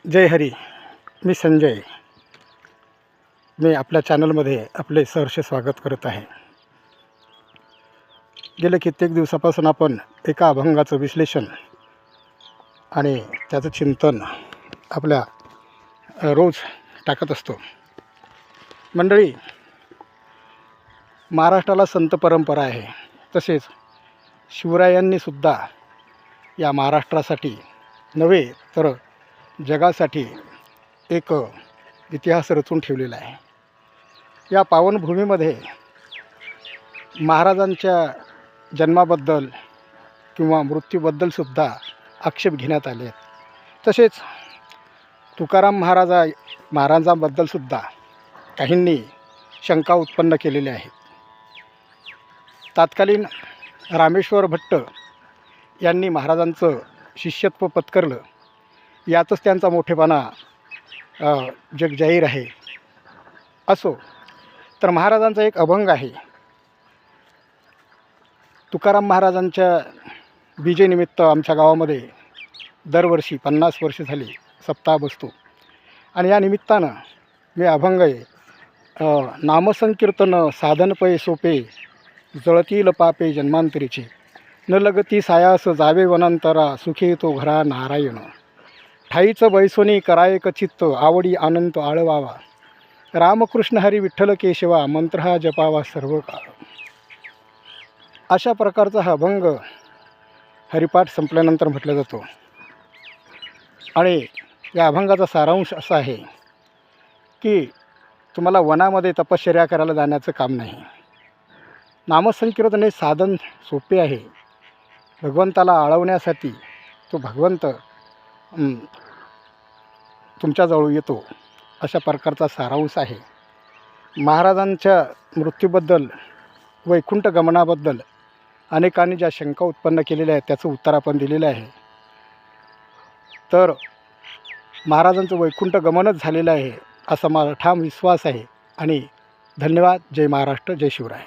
जय हरी. मी संजय. मी आपल्या चॅनलमध्ये आपले सहर्ष स्वागत करत आहे. गेल्या कित्येक दिवसापासून आपण एका अभंगाचं विश्लेषण आणि त्याचं चिंतन आपल्या रोज टाकत असतो. मंडळी, महाराष्ट्राला संत परंपरा आहे. तसेच शिवरायांनीसुद्धा या महाराष्ट्रासाठी नव्हे तर जगासाठी एक इतिहास रचून ठेवलेला आहे. या पावनभूमीमध्ये महाराजांच्या जन्माबद्दल किंवा मृत्यूबद्दलसुद्धा आक्षेप घेण्यात आले आहेत. तसेच तुकाराम महाराजांबद्दलसुद्धा काहींनी शंका उत्पन्न केलेल्या आहेत. तत्कालीन रामेश्वर भट्ट यांनी महाराजांचं शिष्यत्व पत्करलं, यातच त्यांचा मोठेपणा जगजाहीर आहे. असो, तर महाराजांचा एक अभंग आहे. तुकाराम महाराजांच्या बीजेनिमित्त आमच्या गावामध्ये दरवर्षी 50 वर्ष झाली सप्ताह बसतो आणि या निमित्तानं मी अभंग आहे, नामसंकीर्तन साधन पै सोपे जळतील पापे जन्मांतरीचे, न लगती सायास जावे वनांतरा सुखी तो घरा नारायण, ठाईचं बैसोनी करायक चित्त आवडी आनंद आळवावा, रामकृष्ण हरी विठ्ठल केशवा मंत्र हा जपावा सर्व काळ. अशा प्रकारचा हा अभंग हरिपाठ संपल्यानंतर म्हटला जातो. आणि या अभंगाचा सारांश असा आहे की तुम्हाला वनामध्ये तपश्चर्या करायला जाण्याचं काम नाही. नामसंकीर्तन हे साधन सोपे आहे. भगवंताला आळवण्यासाठी तो भगवंत तुमच्याजवळ येतो, अशा प्रकारचा सारांश आहे. महाराजांच्या मृत्यूबद्दल, वैकुंठ गमनाबद्दल अनेकांनी ज्या शंका उत्पन्न केलेल्या आहेत त्याचं उत्तर आपण दिलेलं आहे. तर महाराजांचं वैकुंठ गमनच झालेलं आहे असा मला ठाम विश्वास आहे. आणि धन्यवाद. जय महाराष्ट्र, जय शिवराय.